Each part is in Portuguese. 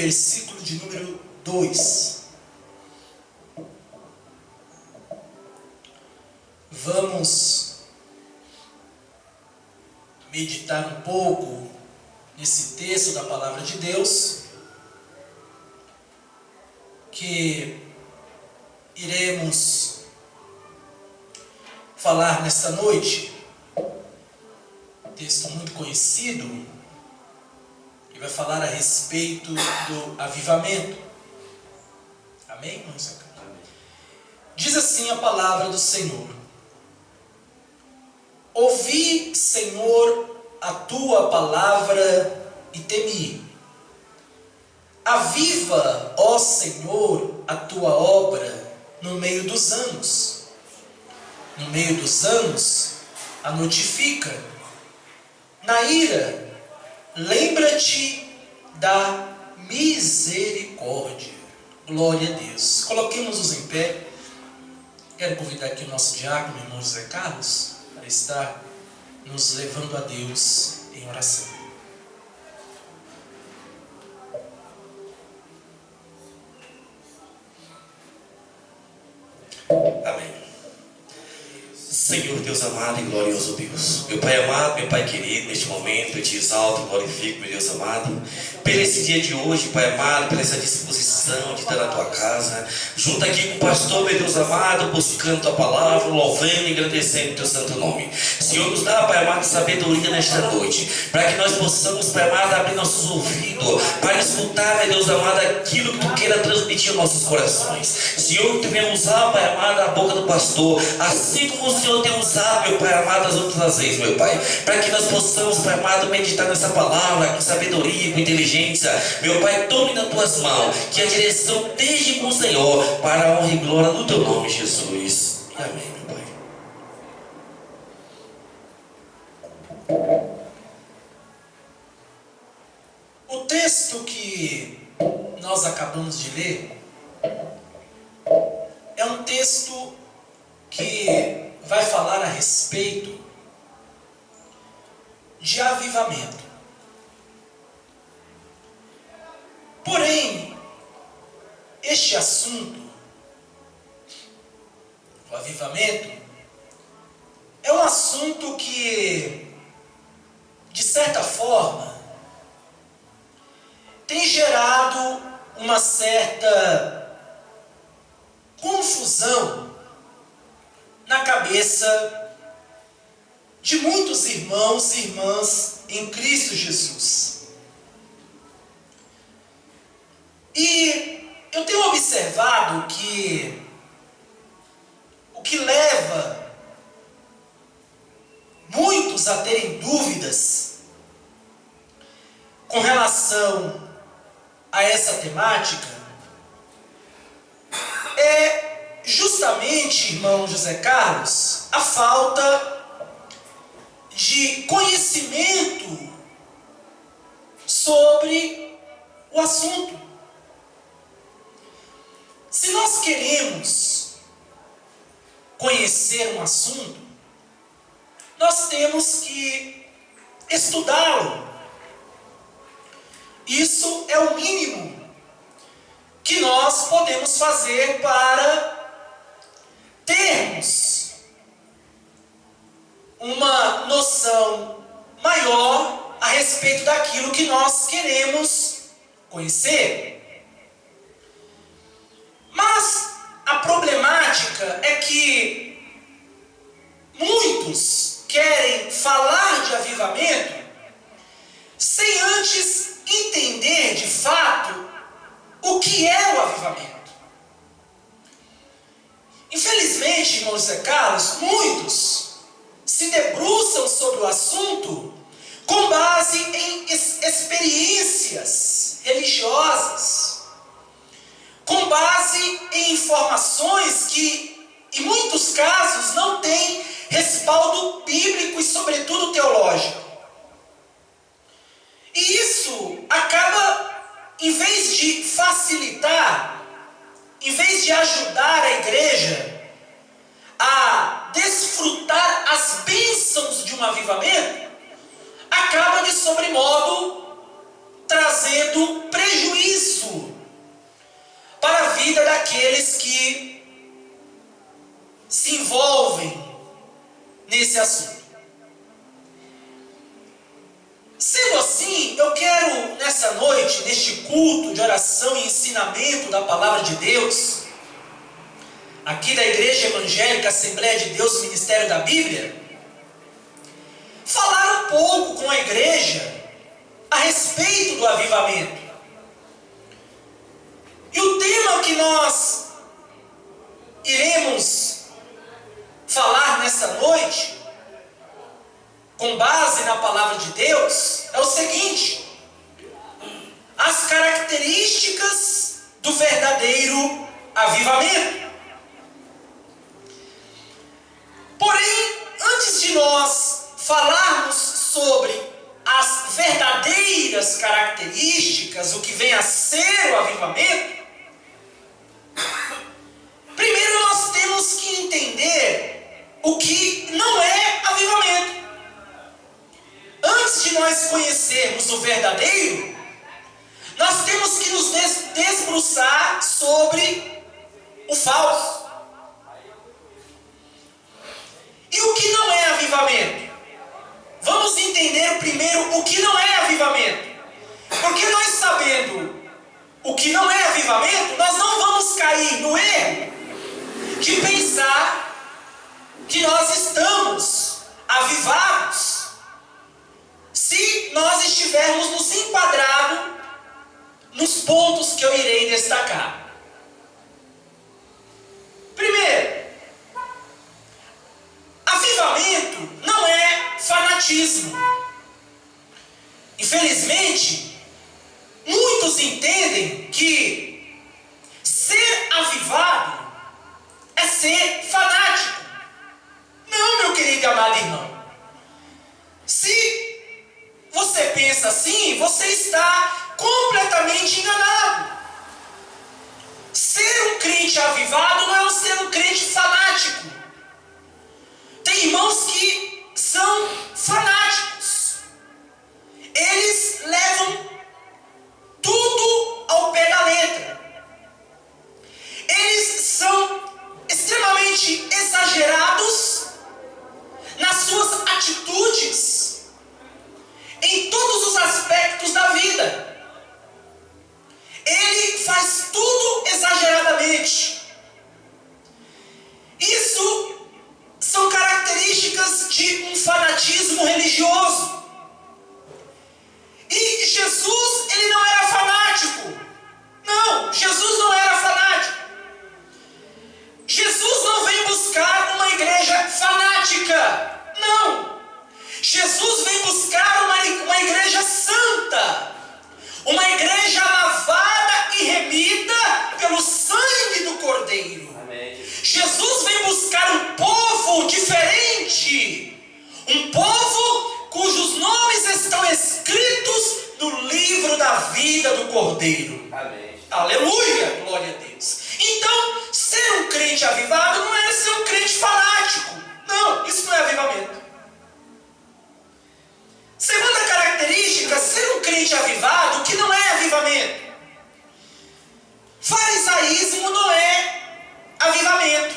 versículo de número 2. Vamos meditar um pouco nesse texto da palavra de Deus, que iremos falar nesta noite. Texto muito conhecido, que vai falar a respeito do avivamento. Amém, irmãos? Diz assim a palavra do Senhor: ouvi, Senhor, a tua palavra e temi. Aviva, ó Senhor, a tua obra no meio dos anos. No meio dos anos, a notifica. Na ira, lembra-te da misericórdia. Glória a Deus. Coloquemos-nos em pé. Quero convidar aqui o nosso diácono, irmão José Carlos, para estar nos levando a Deus em oração. Amém. Senhor Deus amado e glorioso Deus, meu Pai amado, meu Pai querido, neste momento eu te exalto e glorifico, meu Deus amado, por esse dia de hoje, Pai amado, por essa disposição de estar na tua casa, junto aqui com o pastor, meu Deus amado, buscando tua palavra, louvando e engrandecendo o teu santo nome. Senhor, nos dá, Pai amado, sabedoria nesta noite, para que nós possamos, Pai amado, abrir nossos ouvidos, para escutar, meu Deus amado, aquilo que tu queira transmitir aos nossos corações. Senhor, que tu venha usar, Pai amado, a boca do pastor, assim como o Senhor tem usado, meu Pai amado, as outras vezes, meu Pai, para que nós possamos, Pai amado, meditar nessa palavra com sabedoria, com inteligência. Meu Pai, tome nas tuas mãos, que a direção esteja com o Senhor, para a honra e glória do teu nome, Jesus. E amém, meu Pai. O texto que nós acabamos de ler é um texto que vai falar a respeito de avivamento. Porém, este assunto, o avivamento, é um assunto que, de certa forma, tem gerado uma certa confusão na cabeça de muitos irmãos e irmãs em Cristo Jesus. E eu tenho observado que o que leva muitos a terem dúvidas com relação a essa temática é justamente, irmão José Carlos, a falta de conhecimento sobre o assunto. Se nós queremos conhecer um assunto, nós temos que estudá-lo. Isso é o mínimo que nós podemos fazer para termos uma noção maior a respeito daquilo que nós queremos conhecer. Mas a problemática é que muitos querem falar de avivamento sem antes entender de fato o que é o avivamento. Infelizmente, irmão José Carlos, muitos se debruçam sobre o assunto com base em experiências religiosas, com base em informações que, em muitos casos, não têm respaldo bíblico e, sobretudo, teológico. E isso acaba, em vez de facilitar, em vez de ajudar a igreja a desfrutar as bênçãos de um avivamento, acaba de sobremodo trazendo prejuízo para a vida daqueles que se envolvem nesse assunto. Sendo assim, eu quero nessa noite, neste culto de oração e ensinamento da Palavra de Deus, aqui da Igreja Evangélica Assembleia de Deus, Ministério da Bíblia, falar um pouco com a igreja a respeito do avivamento. E o tema que nós iremos falar nesta noite, com base na Palavra de Deus, é o seguinte: as características do verdadeiro avivamento. Porém, antes de nós falarmos sobre as verdadeiras características, o que vem a ser o avivamento, primeiro nós temos que entender o que não é avivamento. Antes de nós conhecermos o verdadeiro, nós temos que nos debruçar sobre o falso. E o que não é avivamento? Vamos entender primeiro o que não é avivamento. Porque nós sabendo o que não é avivamento, nós não vamos cair no erro de pensar que nós estamos avivados se nós estivermos nos enquadrados nos pontos que eu irei destacar. Primeiro, avivamento não é fanatismo. Infelizmente, muitos entendem que ser avivado é ser fanático. Não, meu querido e amado irmão. Se você pensa assim, você está completamente enganado. Ser um crente avivado não é ser um crente fanático. Tem irmãos que são fanáticos. Eles levam tudo ao pé da letra. Eles são extremamente exagerados nas suas atitudes, em todos os aspectos da vida. Ele faz tudo exageradamente. Isso são características de um fanatismo religioso. E Jesus, ele não era fanático. Não, Jesus não era fanático. Jesus não vem buscar uma igreja fanática. Não. Jesus vem buscar uma igreja santa. Uma igreja lavada e remida pelo sangue do Cordeiro. Amém. Jesus vem buscar um povo diferente. Um povo cujos nomes estão escritos no livro da vida do Cordeiro. Amém. Aleluia, glória a Deus. Então, ser um crente avivado não é ser um crente fanático. Não, isso não é avivamento. Segunda característica, ser um crente avivado, o que não é avivamento. Farisaísmo não é avivamento.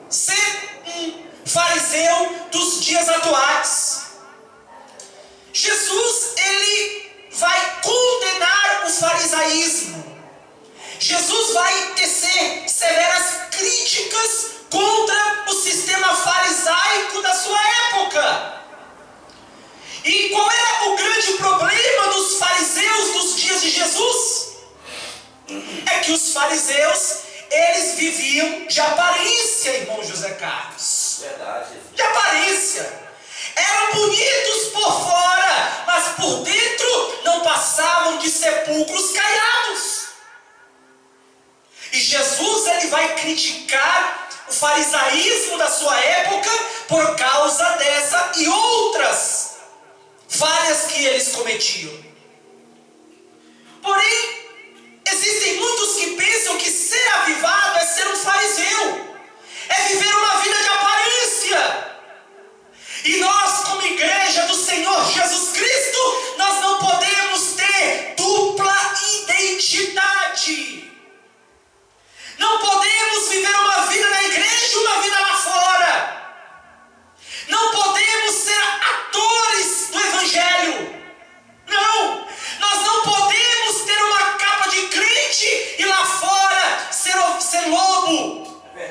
Ser um fariseu dos dias atuais. Jesus, ele vai condenar o farisaísmo. Jesus vai tecer severas críticas contra o sistema farisaico da sua época. E qual era o grande problema dos fariseus dos dias de Jesus? É que os fariseus, eles viviam de aparência, irmão José Carlos. Verdade. De aparência. Eram bonitos por fora, mas por dentro não passavam de sepulcros caiados. E Jesus, ele vai criticar o farisaísmo da sua época por causa dessa e outras falhas que eles cometiam. Porém, existem muitos que pensam que ser avivado é ser um fariseu, é viver uma vida de aparência. E nós, como igreja do Senhor Jesus Cristo, nós não podemos ter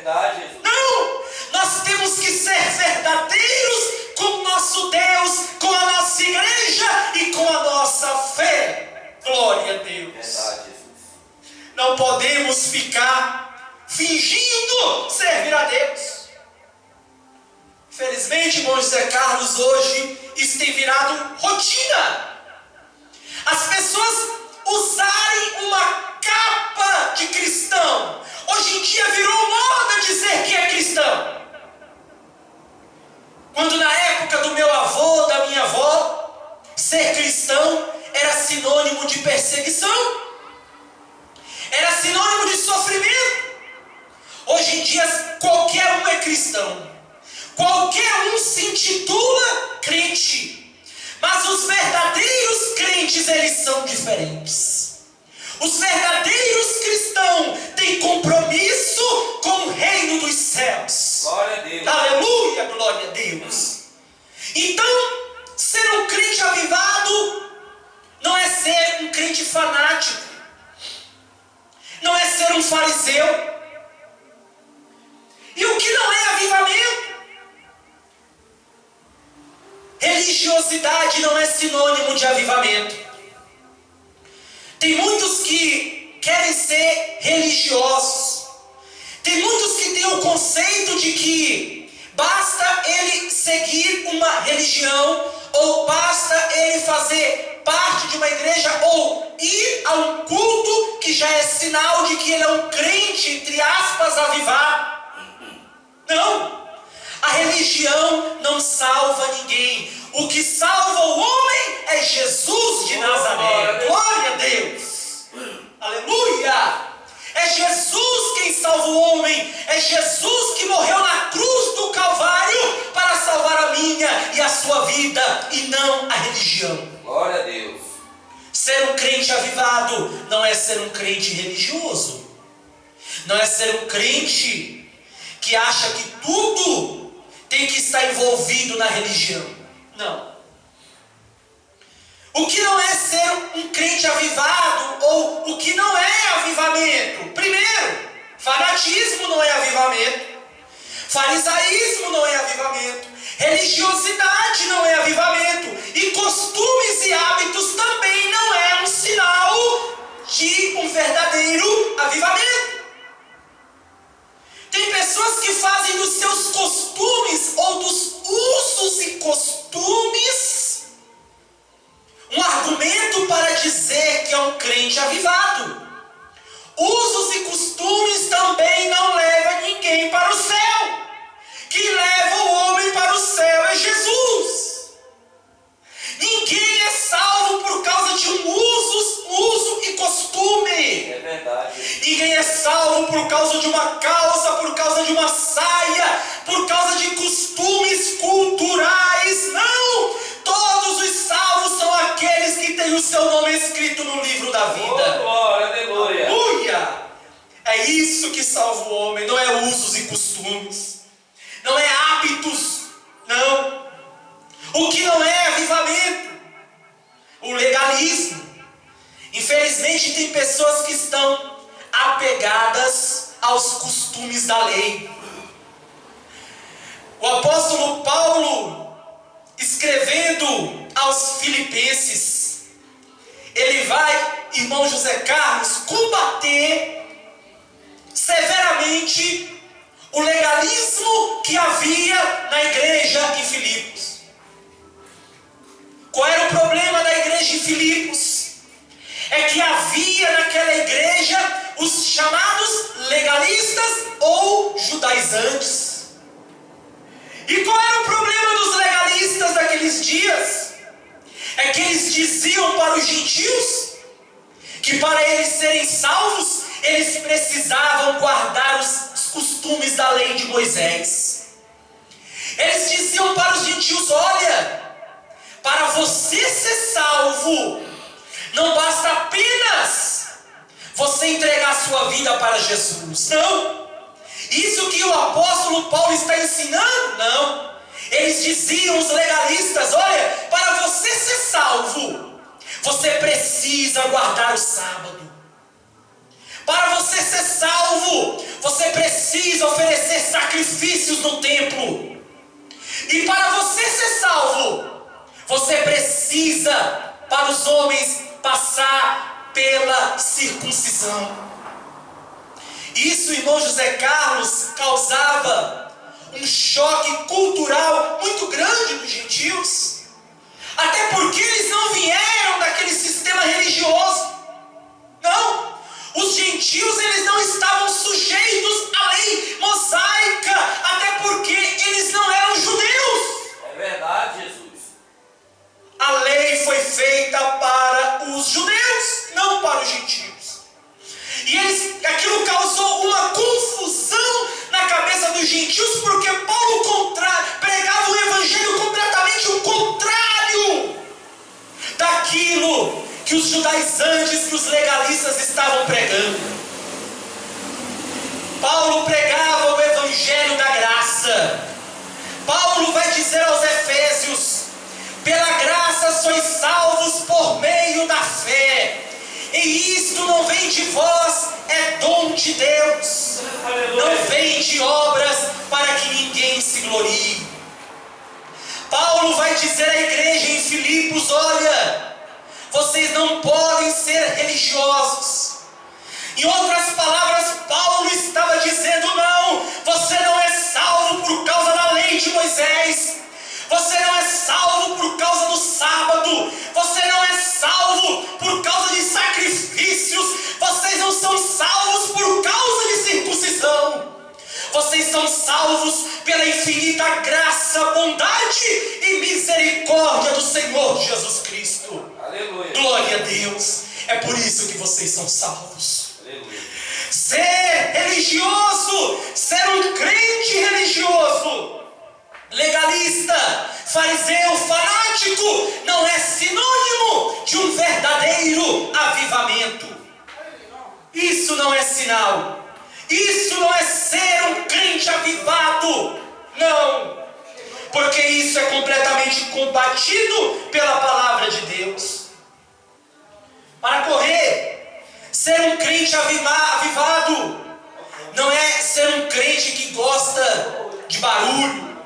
Verdade, Jesus. Não! Nós temos que ser verdadeiros com o nosso Deus, com a nossa igreja e com a nossa fé. Glória a Deus. Verdade, Jesus. Não podemos ficar fingindo servir a Deus. Infelizmente, irmão José Carlos, hoje isso tem virado rotina. As pessoas usarem uma capa de cristão. Hoje em dia virou moda dizer que é cristão. Quando na época do meu avô, da minha avó, ser cristão era sinônimo de perseguição. Era sinônimo de sofrimento. Hoje em dia qualquer um é cristão. Qualquer um se intitula crente. Mas os verdadeiros crentes, eles são diferentes. Os verdadeiros cristãos têm compromisso com o reino dos céus. Glória a Deus. Aleluia, glória a Deus. Então, ser um crente avivado não é ser um crente fanático. Não é ser um fariseu. E o que não é avivamento? Religiosidade não é sinônimo de avivamento. Tem muitos que querem ser religiosos. Tem muitos que têm o conceito de que basta ele seguir uma religião, ou basta ele fazer parte de uma igreja, ou ir a um culto, que já é sinal de que ele é um crente, entre aspas, avivado. Não. A religião não salva ninguém. O que salva o homem é Jesus de Nazaré. Glória a Deus. Aleluia. É Jesus quem salva o homem. É Jesus que morreu na cruz do Calvário para salvar a minha e a sua vida, e não a religião. Glória a Deus. Ser um crente avivado não é ser um crente religioso. Não é ser um crente que acha que tudo tem que estar envolvido na religião. Não. O que não é ser um crente avivado, ou o que não é avivamento? Primeiro, fanatismo não é avivamento. Farisaísmo não é avivamento. Religiosidade não é avivamento. E costumes e hábitos também não é um sinal de um verdadeiro avivamento. Tem pessoas que fazem dos seus costumes, ou dos usos e costumes, um argumento para dizer que é um crente avivado. Usos e costumes também não levam ninguém para o céu. Quem leva o homem para o céu é Jesus. Ninguém é salvo por causa de um uso e costume. É verdade. Ninguém é salvo por causa de uma calça, por causa de uma saia, por causa de costumes culturais. Não! Todos os salvos são aqueles que têm o seu nome escrito no livro da vida. Oh, glória, aleluia. Aleluia! É isso que salva o homem, não é usos e costumes, não é hábitos, não. O que não é avivamento? O legalismo. Infelizmente tem pessoas que estão apegadas aos costumes da lei. O apóstolo Paulo, escrevendo aos Filipenses, ele vai, irmão José Carlos, combater severamente o legalismo que havia na igreja em Filipos. Qual era o problema da igreja em Filipos? É que havia naquela igreja os chamados legalistas ou judaizantes. E qual era o problema dos legalistas daqueles dias? É que eles diziam para os gentios que para eles serem salvos, eles precisavam guardar os costumes da lei de Moisés. Eles diziam para os gentios: olha, para você ser salvo, não basta apenas você entregar a sua vida para Jesus. Não. Isso que o apóstolo Paulo está ensinando, não. Eles diziam, os legalistas: olha, para você ser salvo, você precisa guardar o sábado. Para você ser salvo, você precisa precisa oferecer sacrifícios no templo. E para você ser salvo, você precisa, para os homens, passar pela circuncisão. Isso, irmão José Carlos, causava um choque cultural muito grande nos gentios. Até porque eles não vieram daquele sistema religioso. Não. Os gentios, eles não estavam sujeitos à lei mosaica. Até porque eles não eram judeus. É verdade, Jesus. A lei foi feita para os judeus, não para os gentios. E aquilo causou uma confusão na cabeça dos gentios, porque Paulo pregava o evangelho completamente o contrário daquilo que os judaizantes, que os legalistas estavam pregando. Paulo pregava o evangelho da graça. Paulo vai dizer aos Efésios: pela graça sois salvos por meio da fé. E isto não vem de vós, é dom de Deus. Não vem de obras para que ninguém se glorie. Paulo vai dizer à igreja em Filipos: olha, vocês não podem ser religiosos. Em outras palavras, Paulo estava dizendo: não, você não é salvo por causa da lei de Moisés. Você não é salvo por causa do sábado. Você não é salvo por causa de sacrifícios. Vocês não são salvos por causa de circuncisão. Vocês são salvos pela infinita graça, bondade e misericórdia do Senhor Jesus Cristo. Aleluia. Glória a Deus. É por isso que vocês são salvos. Aleluia. Ser religioso, ser um crente religioso, legalista, fariseu, fanático, não é sinônimo de um verdadeiro avivamento. Isso não é sinal. Isso não é ser um crente avivado. Não. Porque isso é completamente combatido pela palavra de Deus. Para correr, ser um crente avivado não é ser um crente que gosta de barulho,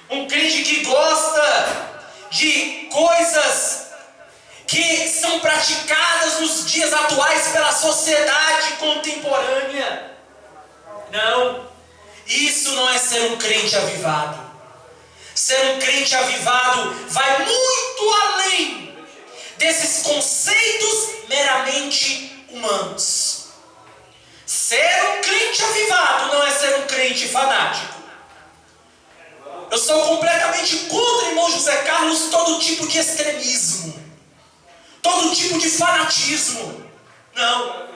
um crente que gosta de coisas que são praticadas nos dias atuais pela sociedade contemporânea. Não, isso não é ser um crente avivado. Ser um crente avivado vai muito além desses conceitos meramente humanos. Ser um crente avivado não é ser um crente fanático. Eu sou completamente contra, irmão José Carlos, todo tipo de extremismo, todo tipo de fanatismo. Não,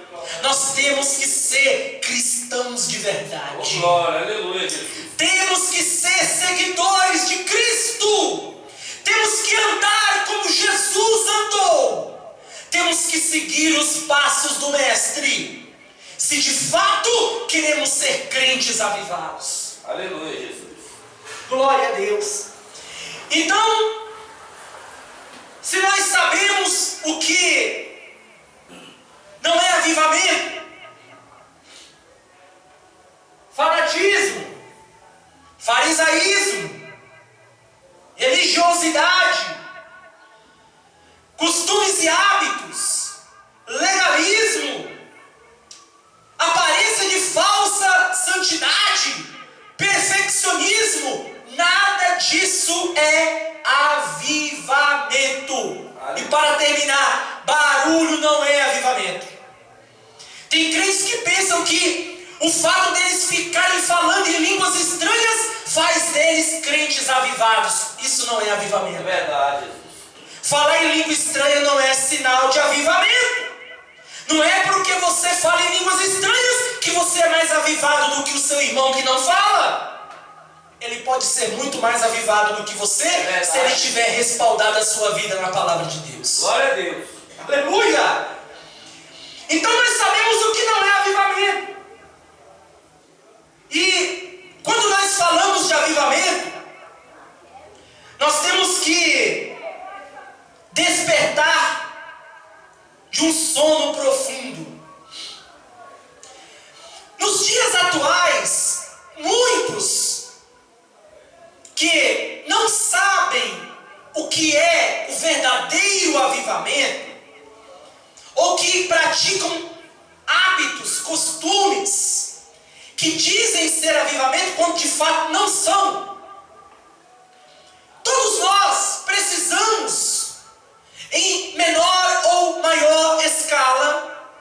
nós temos que ser cristãos de verdade. Oh, glória, aleluia, Jesus. Temos que ser seguidores de Cristo. Temos que andar como Jesus andou. Temos que seguir os passos do Mestre, se de fato queremos ser crentes avivados. Aleluia, Jesus. Glória a Deus. Então, se nós sabemos o que não é avivamento, fanatismo, farisaísmo, religiosidade, costumes e hábitos, legalismo, aparência de falsa santidade, perfeccionismo, nada disso é avivamento. E para terminar, barulho não é avivamento. Tem crentes que pensam que o fato deles ficarem falando em línguas estranhas faz deles crentes avivados. Isso não é avivamento. É verdade, Jesus. Falar em língua estranha não é sinal de avivamento. Não é porque você fala em línguas estranhas que você é mais avivado do que o seu irmão que não fala. Ele pode ser muito mais avivado do que você, se ele tiver respaldado a sua vida na palavra de Deus. Glória a Deus. Aleluia! Então nós sabemos o que não é avivamento. E quando nós falamos de avivamento, nós temos que despertar de um sono profundo. Nos dias atuais, que dizem ser avivamento quando de fato não são. Todos nós precisamos, em menor ou maior escala,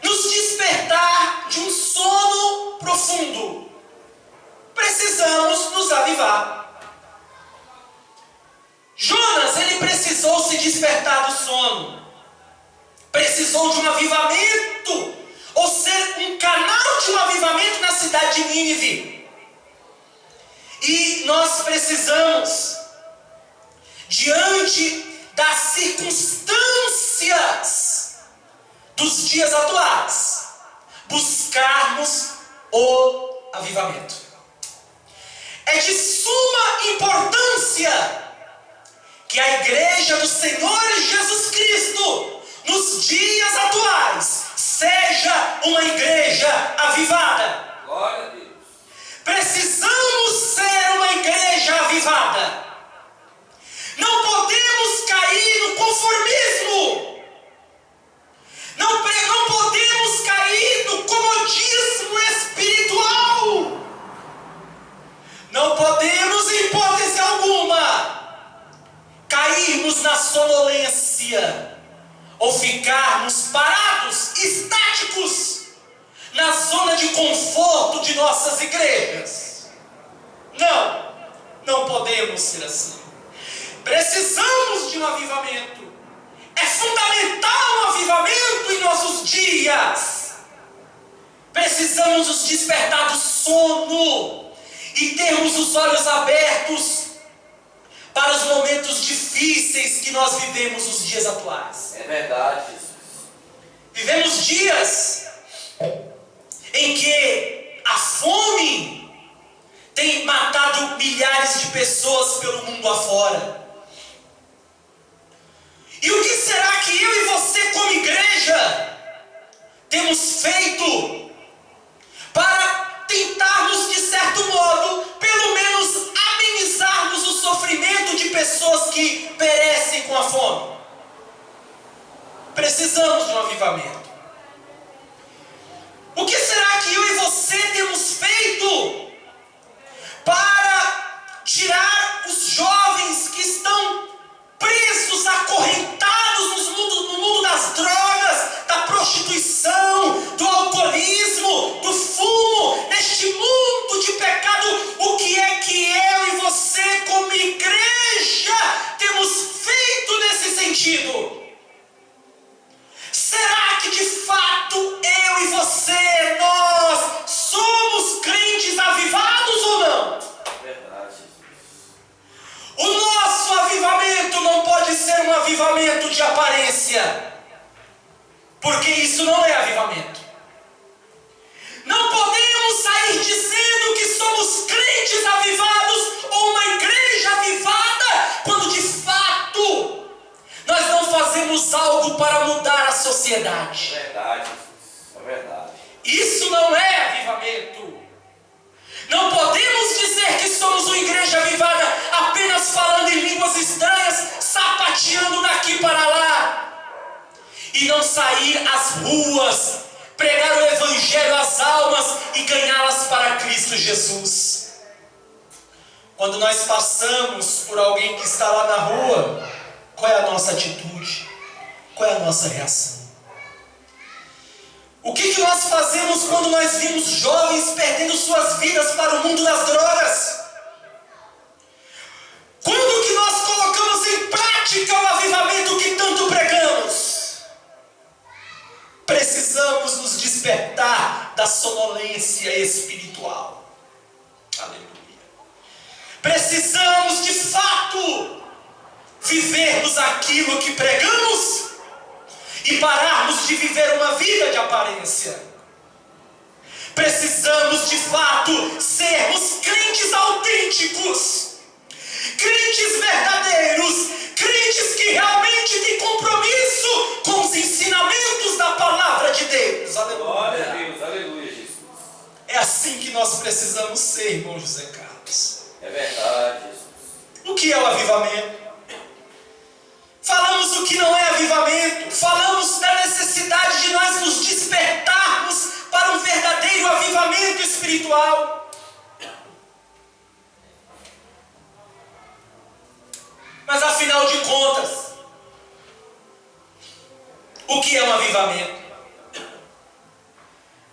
nos despertar de um sono profundo. Precisamos nos avivar. Jonas, ele precisou se despertar do sono. Precisou de um avivamento, ou ser um canal de um avivamento na cidade de Nínive. E nós precisamos, diante das circunstâncias dos dias atuais, buscarmos o avivamento. É de suma importância que a igreja do Senhor Jesus Cristo, nos dias atuais, seja uma igreja avivada. Glória a Deus. Precisamos ser uma igreja avivada. Não podemos cair no conformismo. Não podemos cair no comodismo espiritual. Não podemos, em hipótese alguma, cairmos na sonolência ou ficarmos parados, estáticos, na zona de conforto de nossas igrejas. Não podemos ser assim. Precisamos de um avivamento. É fundamental um avivamento em nossos dias. Precisamos nos despertar do sono e termos os olhos abertos para os momentos difíceis que nós vivemos nos dias atuais. É verdade, Jesus. Vivemos dias em que a fome tem matado milhares de pessoas pelo mundo afora. E o que será que eu e você, como igreja, temos feito para tentarmos, de certo modo, pelo menos amenizarmos o sofrimento de pessoas que perecem com a fome? Precisamos de um avivamento. O que será que eu e você temos feito para tirar os jovens que estão presos, acorrentados no mundo das drogas, da prostituição, do alcoolismo, do fumo, neste mundo de pecado? O que é que eu e você, como igreja, temos feito nesse sentido? Será que de fato eu e você, nós somos crentes avivados ou não? Verdade, Jesus. O nosso avivamento não pode ser um avivamento de aparência, porque isso não é avivamento. Não podemos sair dizendo que somos crentes avivados ou uma igreja avivada, quando de fato nós não fazemos algo para mudar a sociedade. Verdade, Jesus. É verdade. Isso não é avivamento. Não podemos dizer que somos uma igreja avivada apenas falando em línguas estranhas, sapateando daqui para lá, e não sair às ruas, pregar o evangelho às almas e ganhá-las para Cristo Jesus. Quando nós passamos por alguém que está lá na rua, qual é a nossa atitude? Qual é a nossa reação? O que nós fazemos quando nós vimos jovens perdendo suas vidas para o mundo das drogas? Quando que nós colocamos em prática o avivamento que tanto pregamos? Precisamos nos despertar da sonolência espiritual. Aleluia. Precisamos de fato vivermos aquilo que pregamos e pararmos de viver uma vida de aparência. Precisamos de fato sermos crentes autênticos, crentes verdadeiros, crentes que realmente têm compromisso com os ensinamentos da palavra de Deus. Glória a Aleluia. Deus. Aleluia, Jesus. É assim que nós precisamos ser, irmão José Carlos. É verdade, Jesus. O que é o avivamento? Falamos o que não é avivamento. Falamos da necessidade de nós nos despertarmos para um verdadeiro avivamento. espiritual. Mas afinal de contas, o que é um avivamento?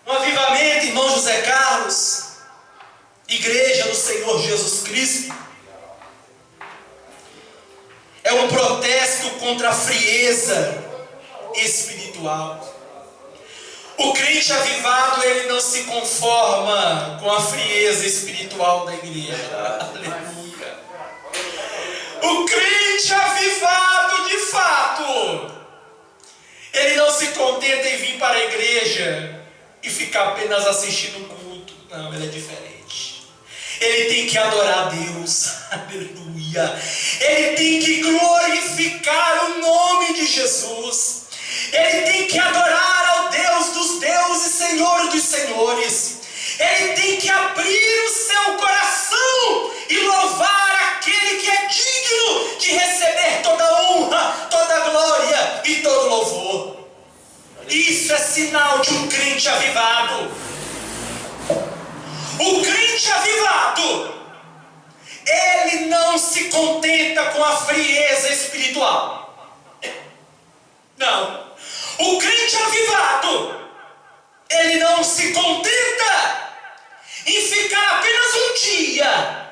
Um avivamento, irmão José Carlos, Igreja do Senhor Jesus Cristo, é um protesto contra a frieza espiritual. O crente avivado, ele não se conforma com a frieza espiritual da igreja. Aleluia. O crente avivado, de fato, ele não se contenta em vir para a igreja e ficar apenas assistindo o culto. Não, ele é diferente. Ele tem que adorar a Deus. Aleluia. Ele tem que glorificar o nome de Jesus. Ele tem que adorar ao Deus dos deuses, Senhor dos senhores. Ele tem que abrir o seu coração e louvar aquele que é digno de receber toda honra, toda glória e todo louvor. Isso é sinal de um crente avivado. O crente avivado, ele não se contenta com a frieza espiritual. Não. O crente avivado, ele não se contenta em ficar apenas um dia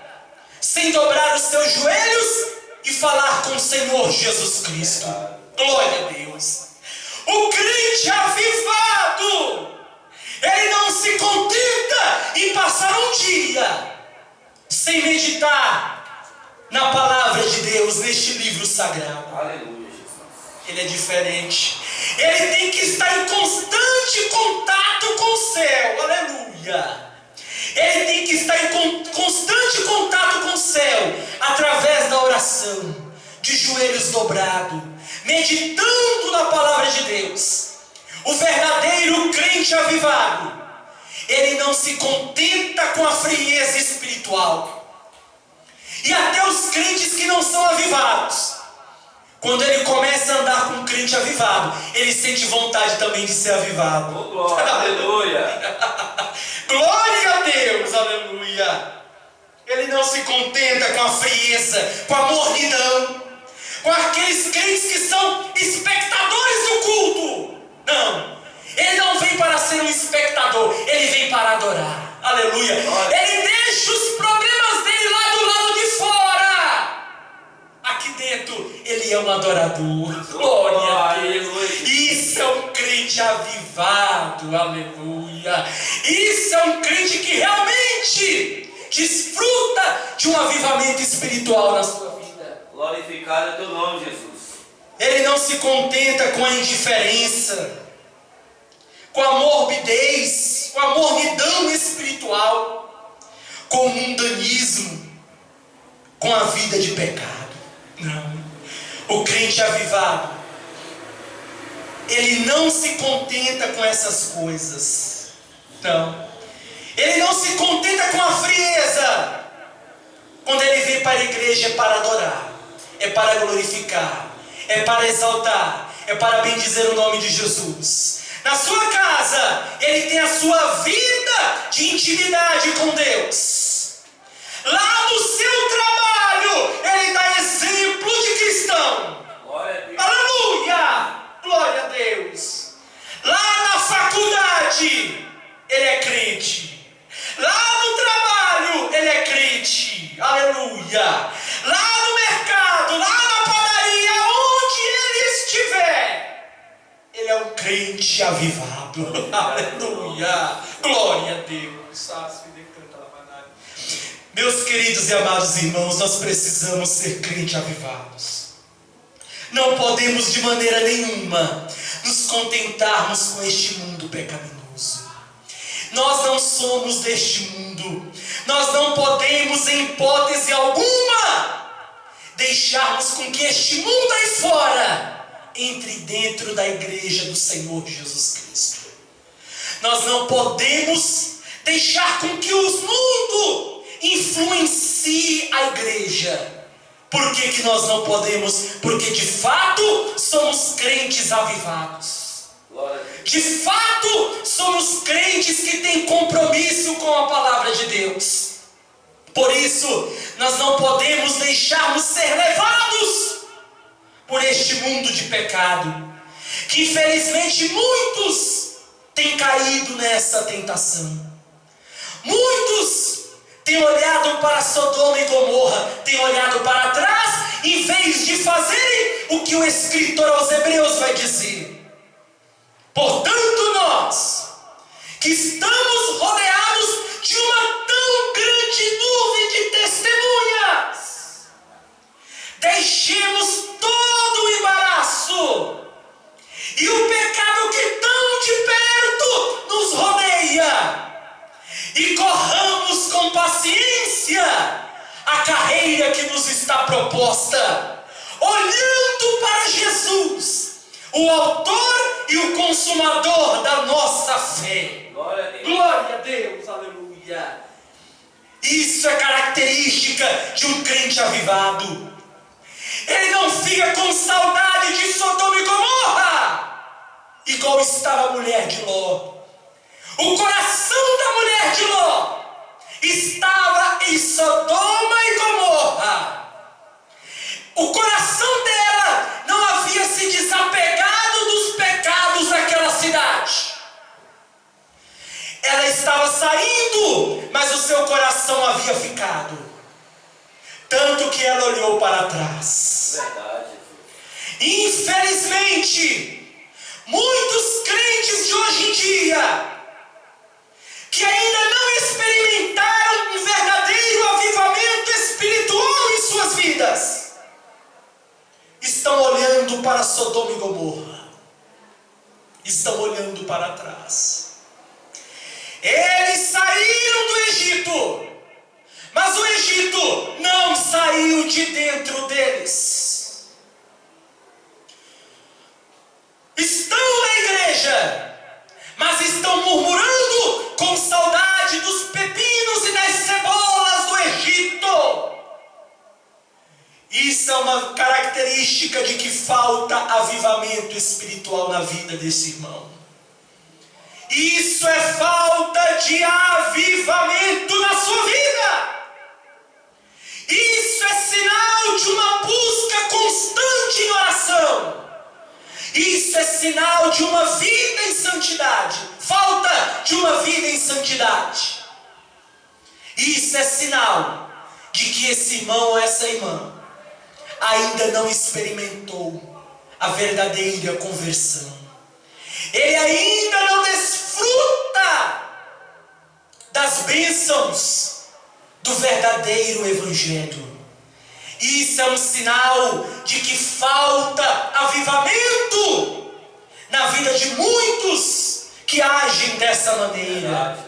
sem dobrar os seus joelhos e falar com o Senhor Jesus Cristo. Glória a Deus. O crente avivado, ele não se contenta em passar um dia sem meditar na palavra de Deus, neste livro sagrado. Aleluia, Jesus. Ele é diferente. Ele tem que estar em constante contato com o céu. Aleluia. Ele tem que estar em constante contato com o céu, através da oração, de joelhos dobrados, meditando na palavra de Deus. O verdadeiro crente avivado, ele não se contenta com a frieza espiritual. E até os crentes que não são avivados, quando ele começa a andar com um crente avivado, ele sente vontade também de ser avivado. Oh, glória, aleluia. Glória a Deus, aleluia. Ele não se contenta com a frieza, com a mornidão, com aqueles crentes que são espectadores do culto. Não, ele não vem para ser um espectador, ele vem para adorar. Aleluia. Ele deixa os problemas dele lá do lado de fora. Aqui dentro, ele é um adorador. Glória a Deus. Isso é um crente avivado. Aleluia. Isso é um crente que realmente desfruta de um avivamento espiritual na sua vida. Glorificado é teu nome, Jesus. Ele não se contenta com a indiferença, com a morbidez, com a mornidão espiritual, com o mundanismo, com a vida de pecado. Não. O crente avivado, ele não se contenta com essas coisas. Não. Ele não se contenta com a frieza. Quando ele vem para a igreja é para adorar, é para glorificar, é para exaltar, é para bendizer o nome de Jesus. Na sua casa, ele tem a sua vida de intimidade com Deus. Lá no seu trabalho, ele dá exemplo de cristão. Glória a Deus. Aleluia! Glória a Deus. Lá na faculdade, ele é crente. Lá no trabalho, ele é crente. Aleluia! Lá no mercado, lá na padaria, onde ele estiver, ele é um crente avivado. Aleluia! Glória a Deus. Meus queridos e amados irmãos, nós precisamos ser crentes avivados. Não podemos de maneira nenhuma nos contentarmos com este mundo pecaminoso. Nós não somos deste mundo. Nós não podemos, em hipótese alguma, deixarmos com que este mundo aí fora entre dentro da igreja do Senhor Jesus Cristo. Nós não podemos deixar com que o mundo influencie a igreja. Por que nós não podemos? Porque de fato somos crentes avivados. De fato somos crentes que têm compromisso com a Deus. Por isso, nós não podemos deixarmos ser levados por este mundo de pecado, que infelizmente muitos têm caído nessa tentação. Muitos têm olhado para Sodoma e Gomorra, têm olhado para trás, em vez de fazerem o que o escritor aos Hebreus vai dizer. Portanto, nós, que estamos rodeados de uma tão grande nuvem de testemunhas, deixemos todo o embaraço e o pecado que tão de perto nos rodeia, e corramos com paciência a carreira que nos está proposta, olhando para Jesus, o autor e o consumador da nossa fé. Glória a Deus. Glória a Deus, aleluia. Isso é característica de um crente avivado. Ele não fica com saudade de Sodoma e Gomorra, igual estava a mulher de Ló. O coração da mulher de Ló estava em Sodoma e Gomorra. O coração dela não havia se desapegado dos pecados daquela cidade. Ela estava saindo, mas o seu coração havia ficado. Tanto que ela olhou para trás. Verdade. Infelizmente, muitos crentes de hoje em dia, que ainda não experimentaram um verdadeiro avivamento espiritual em suas vidas, estão olhando para Sodoma e Gomorra, estão olhando para trás. Eles saíram do Egito, mas o Egito não saiu de dentro deles. Estão na igreja, mas estão murmurando com saudade dos pepinos e das cebolas do Egito. Isso é uma característica de que falta avivamento espiritual na vida desse irmão. Isso é falta de avivamento na sua vida. Isso é sinal de uma busca constante em oração. Isso é sinal de uma vida em santidade. Falta de uma vida em santidade. Isso é sinal de que esse irmão ou essa irmã ainda não experimentou a verdadeira conversão. Ele ainda não desfruta das bênçãos do verdadeiro evangelho. Isso é um sinal de que falta avivamento na vida de muitos que agem dessa maneira.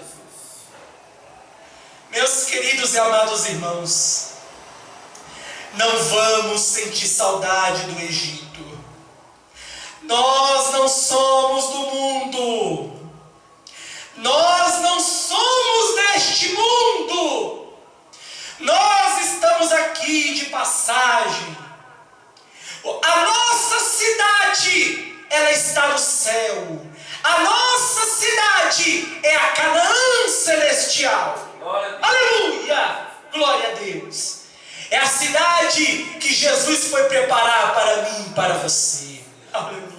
Meus queridos e amados irmãos, não vamos sentir saudade do Egito. Nós não somos do mundo. Nós não somos deste mundo. Nós estamos aqui de passagem. A nossa cidade, ela está no céu. A nossa cidade é a Canaã celestial. Aleluia! Glória a Deus. É a cidade que Jesus foi preparar para mim e para você. Aleluia.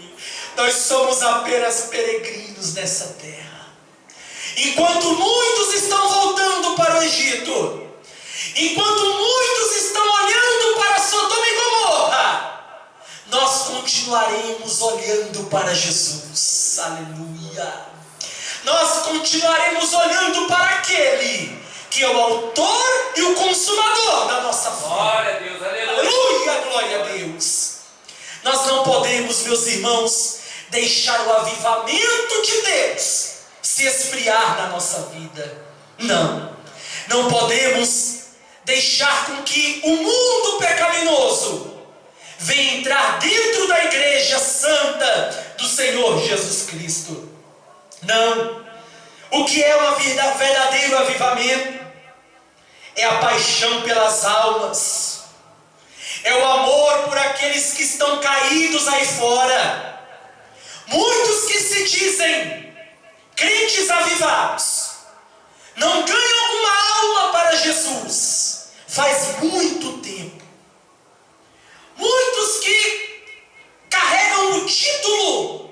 Nós somos apenas peregrinos nessa terra. Enquanto muitos estão voltando para o Egito, enquanto muitos estão olhando para Sodoma e Gomorra, nós continuaremos olhando para Jesus. Aleluia. Nós continuaremos olhando para aquele que é o autor e o consumador da nossa fé. Glória a Deus, aleluia. Aleluia, glória a Deus. Nós não podemos, meus irmãos, deixar o avivamento de Deus se esfriar na nossa vida. Não podemos deixar com que o mundo pecaminoso venha entrar dentro da igreja santa do Senhor Jesus Cristo. Não. O que é um verdadeiro avivamento? É a paixão pelas almas. É o amor por aqueles que estão caídos aí fora. Muitos que se dizem crentes avivados não ganham uma faz muito tempo. Muitos que carregam o título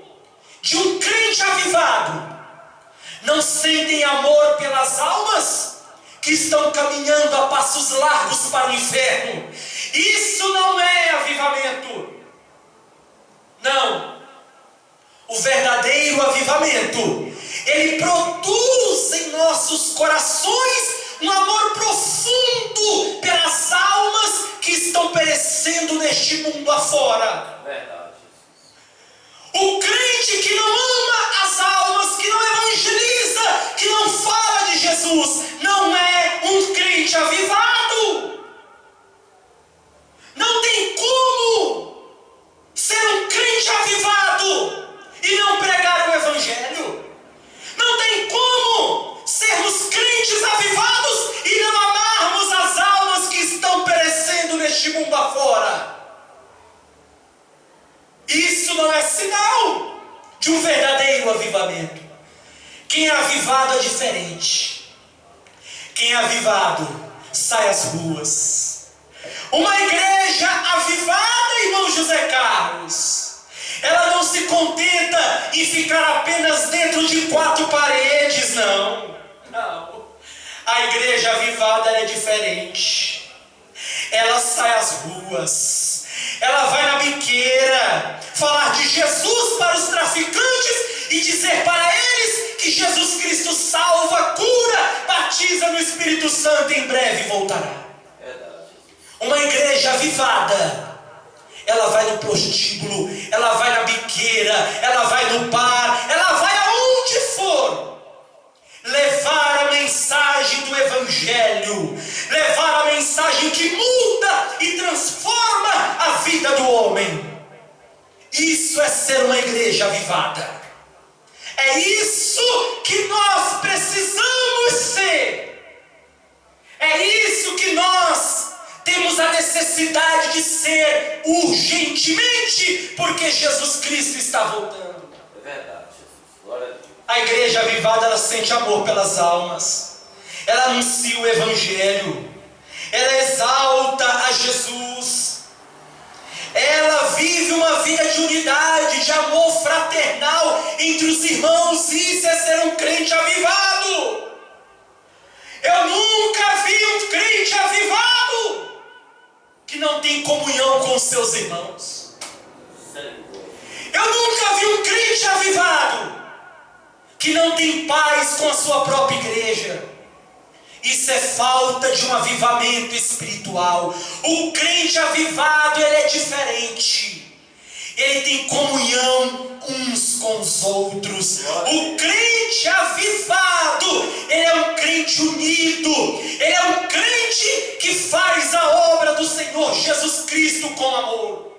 de um crente avivado não sentem amor pelas almas que estão caminhando a passos largos para o inferno. Isso não é avivamento. Não. O verdadeiro avivamento, ele produz em nossos corações um amor profundo pelas almas que estão perecendo neste mundo afora. Verdade. O crente que não ama as almas, que não evangeliza, que não fala de Jesus, não é um crente avivado. Não tem como ser um crente avivado e não pregar o evangelho. Não tem como sermos crentes avivados e não amarmos as almas que estão perecendo neste mundo afora. Isso não é sinal de um verdadeiro avivamento. Quem é avivado é diferente. Quem é avivado sai às ruas. Uma igreja avivada, irmão José Carlos, ela não se contenta em ficar apenas dentro de 4 paredes, não. Não. A igreja avivada é diferente. Ela sai às ruas. Ela vai na biqueira falar de Jesus para os traficantes e dizer para eles que Jesus Cristo salva, cura, batiza no Espírito Santo e em breve voltará. Uma igreja avivada, ela vai no prostíbulo, ela vai na biqueira, ela vai no bar, ela vai aonde for, levar a mensagem do Evangelho, levar a mensagem que muda e transforma a vida do homem. Isso é ser uma igreja avivada. É isso que nós precisamos ser. É isso que nós temos a necessidade de ser urgentemente, porque Jesus Cristo está voltando. É verdade, Jesus. Glória a Deus. A igreja avivada, ela sente amor pelas almas. Ela anuncia o Evangelho. Ela exalta a Jesus. Ela vive uma vida de unidade, de amor fraternal entre os irmãos. Isso é ser um crente avivado. Eu nunca vi um crente avivado que não tem comunhão com os seus irmãos. Eu nunca vi um crente avivado que não tem paz com a sua própria igreja. Isso é falta de um avivamento espiritual. O crente avivado, ele é diferente. Ele tem comunhão uns com os outros. O crente avivado, ele é um crente unido. Ele é um crente que faz a obra do Senhor Jesus Cristo com amor.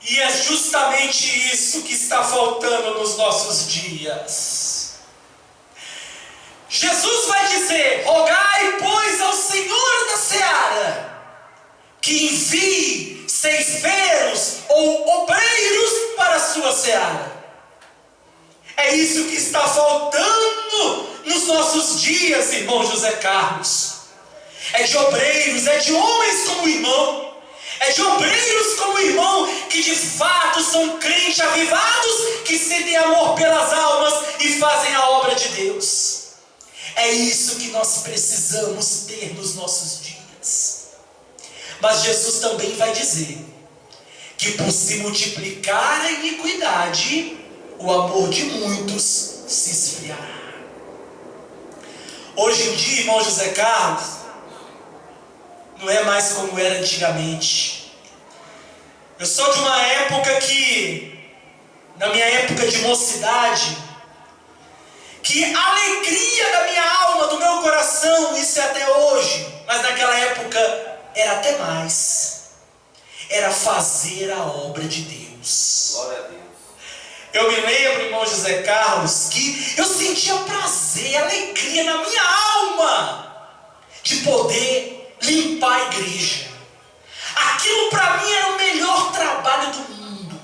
E é justamente isso que está faltando nos nossos dias. Jesus vai dizer: rogai, pois, ao Senhor da seara que envie ceifeiros ou obreiros para a sua seara. É isso que está faltando nos nossos dias, irmão José Carlos. É de obreiros, é de homens como o irmão, é de obreiros como o irmão, que de fato são crentes avivados, que sentem amor pelas almas e fazem a obra de Deus. É isso que nós precisamos ter nos nossos dias. Mas Jesus também vai dizer que por se multiplicar a iniquidade, o amor de muitos se esfriará. Hoje em dia, irmão José Carlos, não é mais como era antigamente. Eu sou de uma época que, na minha época de mocidade, que a alegria da minha alma, do meu coração, isso é até hoje, mas naquela época era até mais, era fazer a obra de Deus. Glória a Deus. Eu me lembro, irmão José Carlos, que eu sentia prazer, alegria na minha alma de poder limpar a igreja. Aquilo para mim era o melhor trabalho do mundo,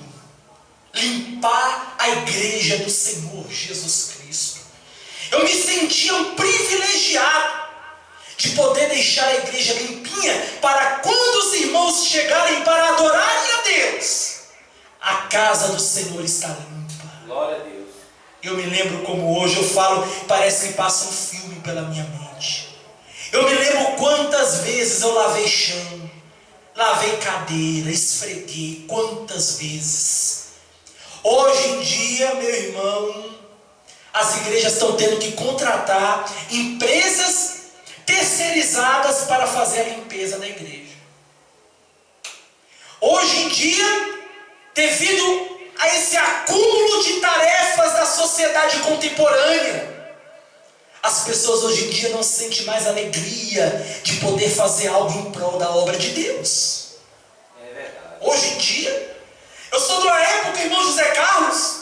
limpar a igreja do Senhor Jesus Cristo. Eu me sentia um privilegiado de poder deixar a igreja limpinha, para quando os irmãos chegarem para adorarem a Deus, a casa do Senhor está limpa. Glória a Deus. Eu me lembro como hoje eu falo, parece que passa um filme pela minha mente. Eu me lembro quantas vezes eu lavei chão, lavei cadeira, esfreguei, quantas vezes. Hoje em dia, meu irmão, as igrejas estão tendo que contratar empresas terceirizadas para fazer a limpeza da igreja. Hoje em dia, devido a esse acúmulo de tarefas da sociedade contemporânea, as pessoas hoje em dia não sentem mais alegria de poder fazer algo em prol da obra de Deus. É verdade. Hoje em dia, eu sou de uma época, irmão José Carlos,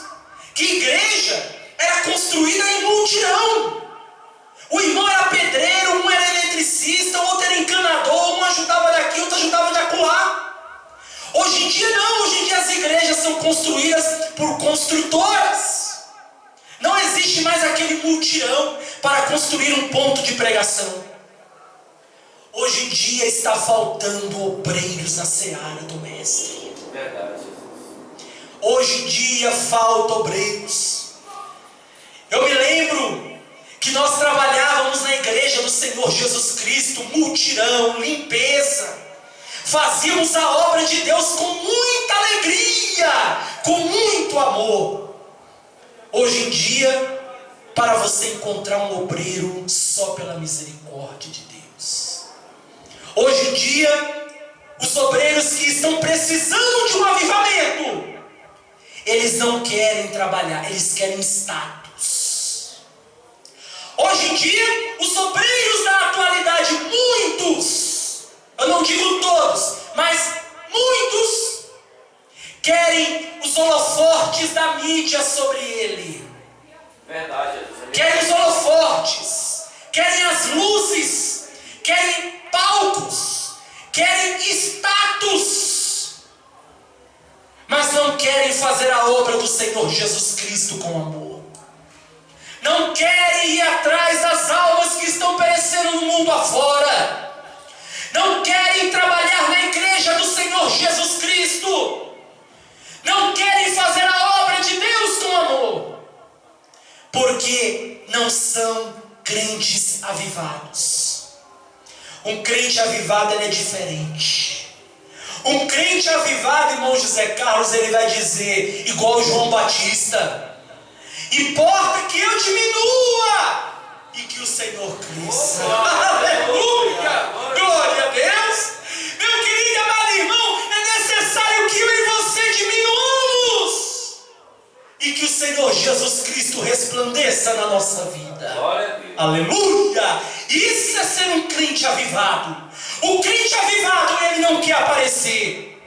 que igreja era construída em multirão. O irmão era pedreiro, um era eletricista, o outro era encanador, um ajudava daqui, outro ajudava de acolá. Hoje em dia não, hoje em dia as igrejas são construídas por construtoras. Não existe mais aquele multirão para construir um ponto de pregação. Hoje em dia está faltando obreiros na seara do Mestre. Verdade, Jesus. Hoje em dia falta obreiros. Eu me lembro que nós trabalhávamos na igreja do Senhor Jesus Cristo, multirão, limpeza. Fazíamos a obra de Deus com muita alegria, com muito amor. Hoje em dia, para você encontrar um obreiro só pela misericórdia de Deus. Hoje em dia, os obreiros que estão precisando de um avivamento, eles não querem trabalhar, eles querem status. Hoje em dia, os obreiros da atualidade, muitos, eu não digo todos, mas muitos, querem os holofortes da mídia sobre ele. Verdade, Jesus. Querem os holofortes, querem as luzes, querem palcos, querem status, mas não querem fazer a obra do Senhor Jesus Cristo com amor. Não querem ir atrás das almas que estão perecendo no mundo afora. Não querem trabalhar na igreja do Senhor Jesus Cristo. Não querem fazer a obra de Deus com amor, porque não são crentes avivados. Um crente avivado, ele é diferente. Um crente avivado, irmão José Carlos, ele vai dizer, igual João Batista: importa que eu diminua e que o Senhor cresça. Aleluia! Glória a Deus! Meu querido e amado irmão, é necessário que eu e você diminuamos e que o Senhor Jesus Cristo resplandeça na nossa vida. Glória a Deus. Aleluia! Isso é ser um crente avivado. O crente avivado, ele não quer aparecer,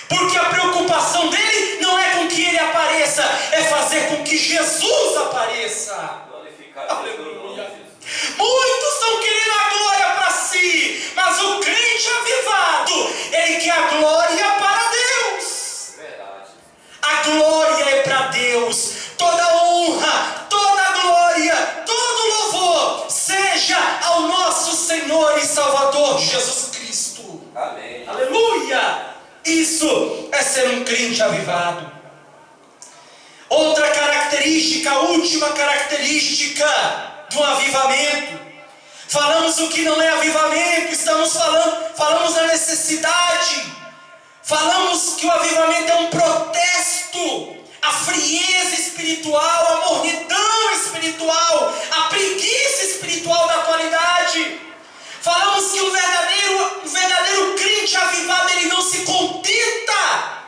porque a preocupação dele não é com que ele apareça, é fazer com que Jesus apareça. Glorificado seja o nome de Jesus. Muitos estão querendo a glória para si, mas o crente avivado, ele quer a glória para Deus. Verdade. A glória é para Deus. Toda honra, toda glória, todo louvor seja ao nosso Senhor e Salvador Jesus Cristo. Amém. Aleluia! Isso é ser um crente avivado. Outra característica, a última característica de um avivamento. Falamos o que não é avivamento, falamos da necessidade. Falamos que o avivamento é um protesto à frieza espiritual, à mornidão espiritual, à preguiça espiritual da atualidade. Falamos que um verdadeiro crente avivado, ele não se contenta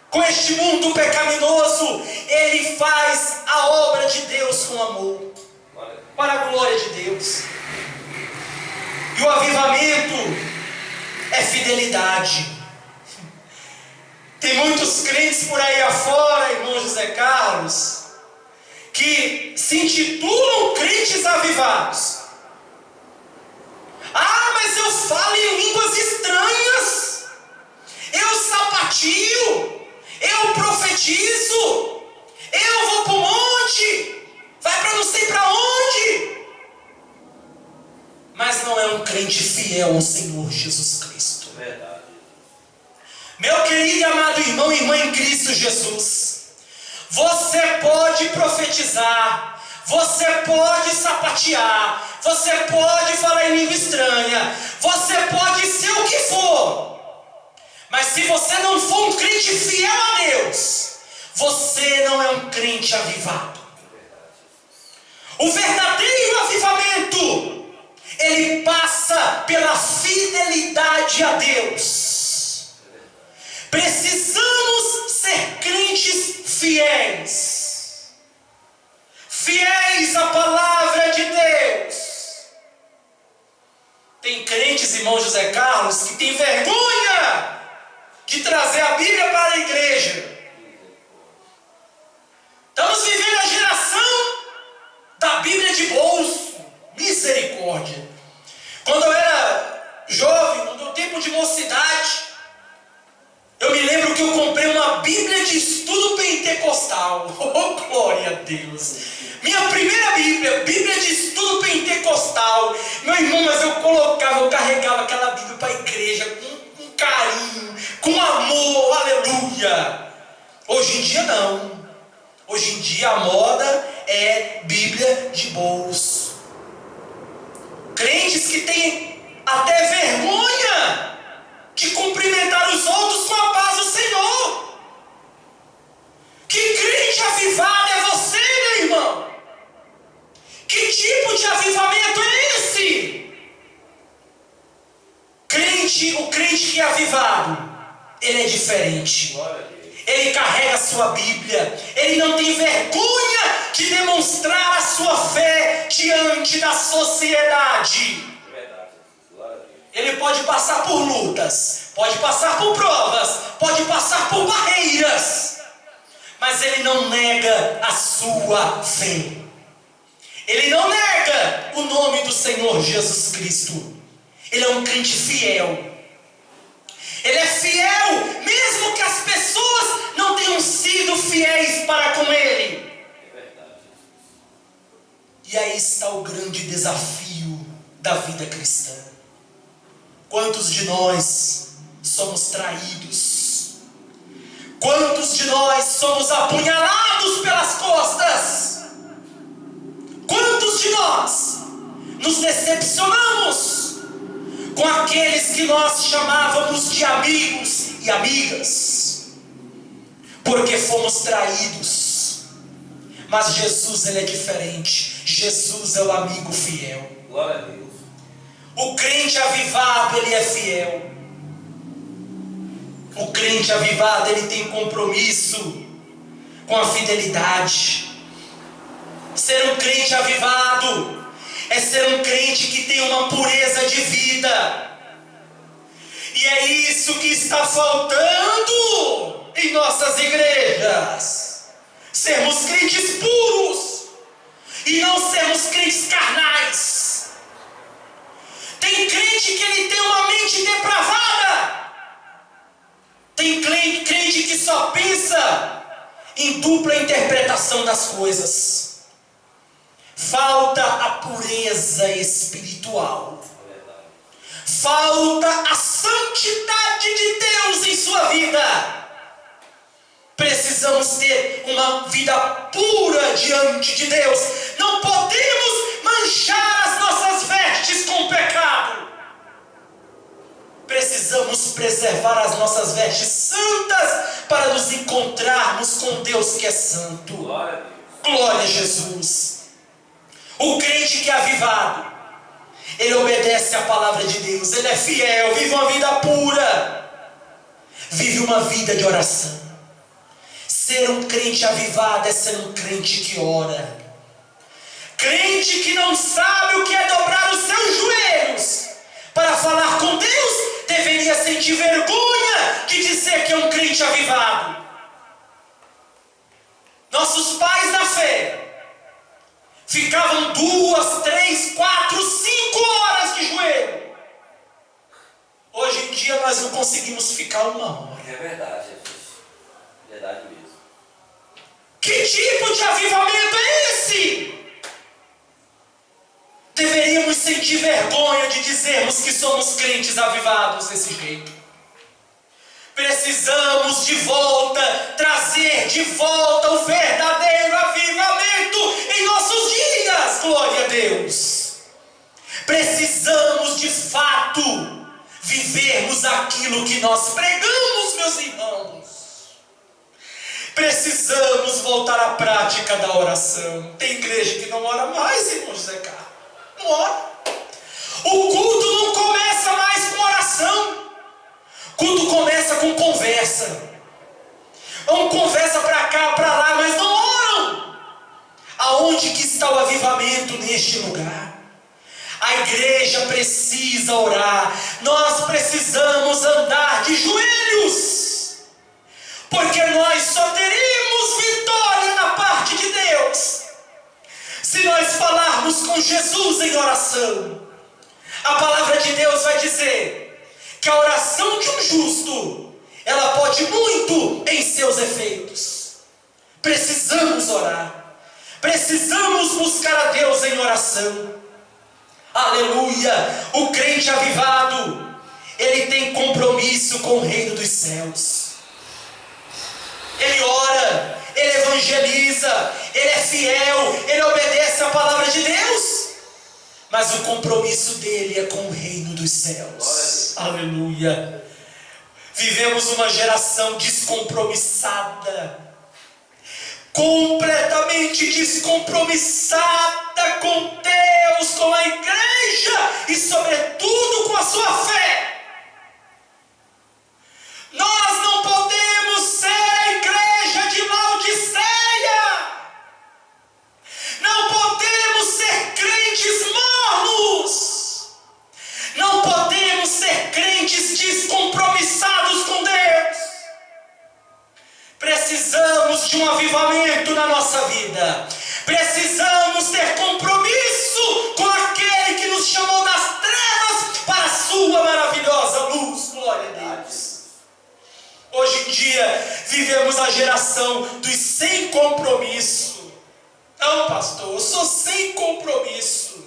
com este mundo pecaminoso, ele faz a obra de Deus com amor, para a glória de Deus. E o avivamento é fidelidade. Tem muitos crentes por aí afora, irmão José Carlos, que se intitulam crentes avivados. Ah, mas eu falo em línguas estranhas, eu sapatio, eu profetizo, eu vou para o monte, vai para não sei para onde. Mas não é um um crente fiel ao Senhor Jesus Cristo. Verdade. Meu querido e amado irmão e irmã em Cristo Jesus, você pode profetizar, você pode sapatear, você pode falar em língua estranha, você pode ser o que for, mas se você não for um crente fiel a Deus, você não é um crente avivado. O verdadeiro avivamento, ele passa pela fidelidade a Deus. Precisamos ser crentes fiéis, fiéis à palavra de Deus. Tem crentes, irmão José Carlos, que tem vergonha de trazer a Bíblia para a igreja. Estamos vivendo a geração da Bíblia de bolso. Misericórdia. Quando eu era jovem, no meu tempo de mocidade, eu me lembro que eu comprei uma Bíblia de estudo pentecostal. Oh, glória a Deus. Minha primeira Bíblia, Bíblia de estudo pentecostal. Meu irmão, mas eu carregava aquela Bíblia para a igreja com carinho, com amor, aleluia. Hoje em dia não. Hoje em dia a moda é Bíblia de bolso. Crentes que têm até vergonha de cumprimentar os outros com a paz do Senhor. Que crente avivado é você, meu irmão? Que tipo de avivamento é esse? O crente que é avivado, ele é diferente. Ele carrega a sua Bíblia. Ele não tem vergonha de demonstrar a sua fé diante da sociedade. Ele pode passar por lutas, pode passar por provas, pode passar por barreiras, mas ele não nega a sua fé. Ele não nega o nome do Senhor Jesus Cristo. Ele é um crente fiel. Ele é fiel, mesmo que as pessoas não tenham sido fiéis para com ele. E aí está o grande desafio da vida cristã. Quantos de nós somos traídos? Quantos de nós somos apunhalados pelas costas? Quantos de nós nos decepcionamos com aqueles que nós chamávamos de amigos e amigas? Porque fomos traídos. Mas Jesus, ele é diferente. Jesus é o amigo fiel. Glória a Deus. O crente avivado, ele é fiel. O crente avivado, ele tem compromisso com a fidelidade. Ser um crente avivado é ser um crente que tem uma pureza de vida. E é isso que está faltando em nossas igrejas. Sermos crentes puros e não sermos crentes carnais. Tem crente que ele tem uma mente depravada. Tem crente que só pensa em dupla interpretação das coisas. Falta a pureza espiritual. Falta a santidade de Deus em sua vida. Precisamos ter uma vida pura diante de Deus. Não podemos manchar as nossas vestes com pecado. Precisamos preservar as nossas vestes santas para nos encontrarmos com Deus que é santo. Glória a Jesus. O crente que é avivado, ele obedece à palavra de Deus, ele é fiel, vive uma vida pura, vive uma vida de oração. Ser um crente avivado é ser um crente que ora. Crente que não sabe o que é dobrar os seus joelhos para falar com Deus, deveria sentir vergonha de dizer que é um crente avivado. Nossos pais na fé ficavam 2, 3, 4, 5 horas de joelho. Hoje em dia nós não conseguimos ficar 1 hora. É verdade, Jesus. Verdade mesmo. Que tipo de avivamento é esse? Deveríamos sentir sentir vergonha de dizermos que somos crentes avivados desse jeito. Precisamos de volta, trazer de volta o verdadeiro avivamento em nossos dias, glória a Deus. Precisamos de fato vivermos aquilo que nós pregamos, meus irmãos. Precisamos voltar à prática da oração. Tem igreja que não ora mais, irmão José Carlos. Não ora. O culto não começa mais com oração. O culto começa com conversa. Vamos conversa para cá, para lá, mas não oram. Aonde que está o avivamento neste lugar? A igreja precisa orar. Nós precisamos andar de joelhos. Porque nós só teremos vitória na parte de Deus se nós falarmos com Jesus em oração. A palavra de Deus vai dizer que a oração de um justo, ela pode muito em seus efeitos. Precisamos orar. Precisamos buscar a Deus em oração. Aleluia! O crente avivado, ele tem compromisso com o reino dos céus. Ele ora, ele evangeliza, ele é fiel, ele obedece à palavra de Deus. Mas o compromisso dele é com o reino dos céus. Aleluia! Vivemos uma geração descompromissada, completamente descompromissada com Deus, com a igreja e sobretudo com a sua fé. Nós não podemos ser a igreja de Laodiceia. Não podemos ser crentes mornos. Não podemos ser crentes descompromissados com Deus. Precisamos de um avivamento na nossa vida. Precisamos ter compromisso com aquele que nos chamou das trevas para a sua maravilhosa luz. Glória a Deus. Hoje em dia vivemos a geração dos sem compromisso. Não, pastor, eu sou sem compromisso.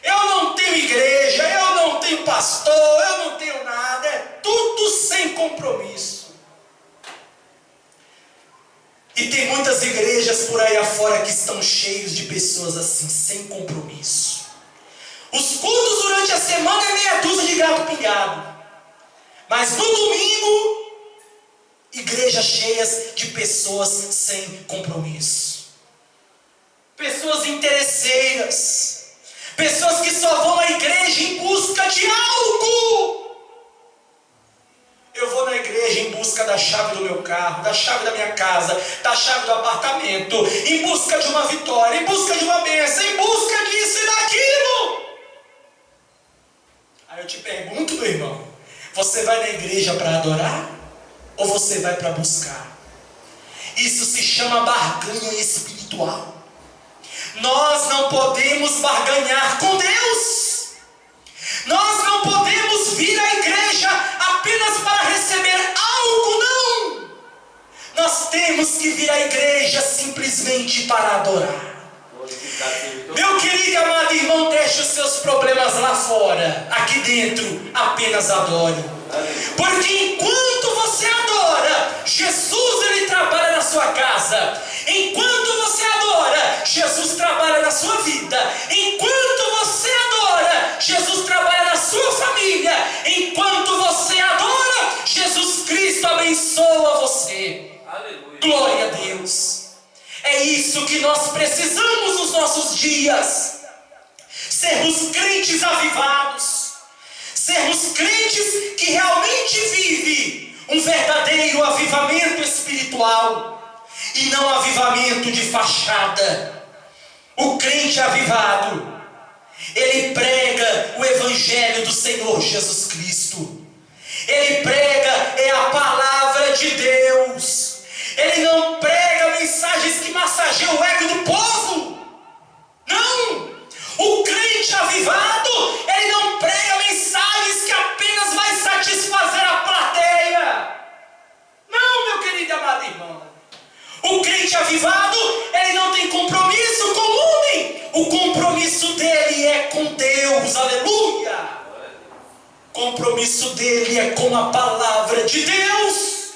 Eu não tenho igreja, eu não tenho pastor, eu não tenho nada. É tudo sem compromisso. E tem muitas igrejas por aí afora que estão cheios de pessoas assim, sem compromisso. Os cultos durante a semana é meia dúzia de gato pingado. Mas no domingo, igrejas cheias de pessoas sem compromisso. Pessoas interesseiras. Pessoas que só vão à igreja em busca de algo. Eu vou na igreja em busca da chave do meu carro, da chave da minha casa, da chave do apartamento, em busca de uma vitória, em busca de uma bênção, em busca disso e daquilo. Aí eu te pergunto, meu irmão, você vai na igreja para adorar ou você vai para buscar? Isso se chama barganha espiritual. Nós não podemos barganhar com Deus. Nós não podemos vir à igreja apenas para receber algo, não. Nós temos que vir à igreja simplesmente para adorar. Meu querido e amado irmão, deixe os seus problemas lá fora. Aqui dentro, apenas adore. Porque enquanto você adora, Jesus ele trabalha na sua casa. Enquanto você adora, Jesus trabalha na sua vida. Enquanto você adora, Jesus trabalha na sua família. Enquanto você adora, Jesus Cristo abençoa você. Aleluia. Glória a Deus. É isso que nós precisamos nos nossos dias. Sermos crentes avivados. Sermos crentes que realmente vivem um verdadeiro avivamento espiritual. E não avivamento de fachada. O crente avivado, ele prega o evangelho do Senhor Jesus Cristo. Ele prega a palavra de Deus. Ele não prega mensagens que massageiam o ego do povo. Não. O crente avivado, ele não prega mensagens que apenas vai satisfazer a plateia. Não, meu querido amado irmão. O crente avivado, ele não tem compromisso com o homem. O compromisso compromisso dele é com Deus, aleluia. Compromisso dele é com a palavra de Deus.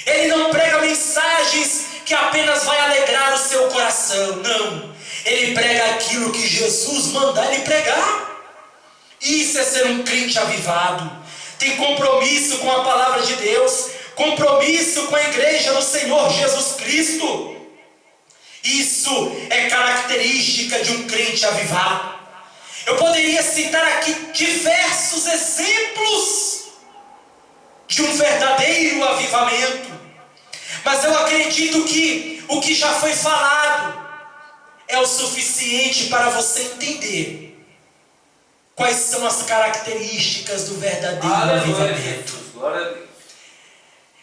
Ele não prega mensagens que apenas vai alegrar o seu coração, não. Ele prega aquilo que Jesus mandar ele pregar. Isso é ser um crente avivado. Tem compromisso com a palavra de Deus, compromisso com a igreja do Senhor Jesus Cristo. Isso é característica de um crente avivado. Eu poderia citar aqui diversos exemplos de um verdadeiro avivamento, mas eu acredito que o que já foi falado é o suficiente para você entender quais são as características do verdadeiro avivamento. Glória a Deus.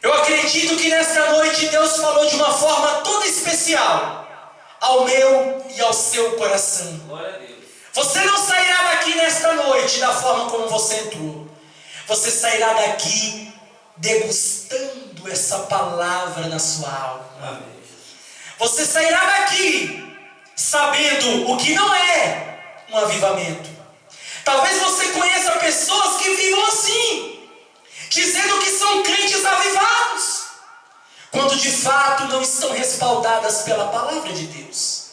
Eu acredito que nesta noite Deus falou de uma forma toda especial ao meu e ao seu coração. Glória a Deus. Você não sairá daqui nesta noite da forma como você entrou. Você sairá daqui degustando essa palavra na sua alma. Amém. Você sairá daqui sabendo o que não é um avivamento. Talvez você conheça pessoas que vivam assim, dizendo que são crentes avivados, quando de fato não estão respaldadas pela palavra de Deus.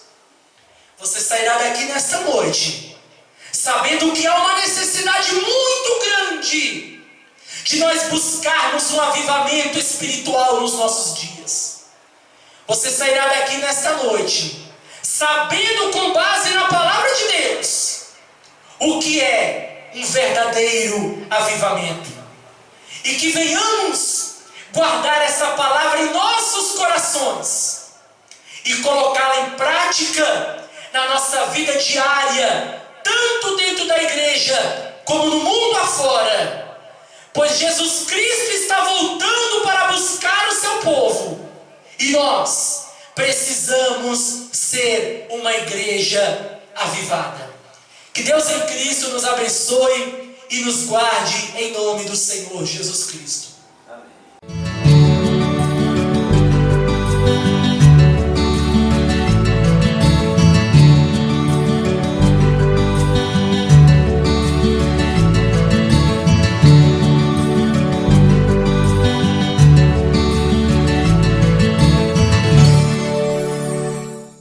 Você sairá daqui nesta noite sabendo que há uma necessidade muito grande de nós buscarmos um avivamento espiritual nos nossos dias. Você sairá daqui nesta noite sabendo, com base na palavra de Deus, o que é um verdadeiro avivamento. E que venhamos guardar essa palavra em nossos corações e colocá-la em prática na nossa vida diária, tanto dentro da igreja como no mundo afora. Pois Jesus Cristo está voltando para buscar o seu povo. E nós precisamos ser uma igreja avivada. Que Deus em Cristo nos abençoe e nos guarde em nome do Senhor Jesus Cristo.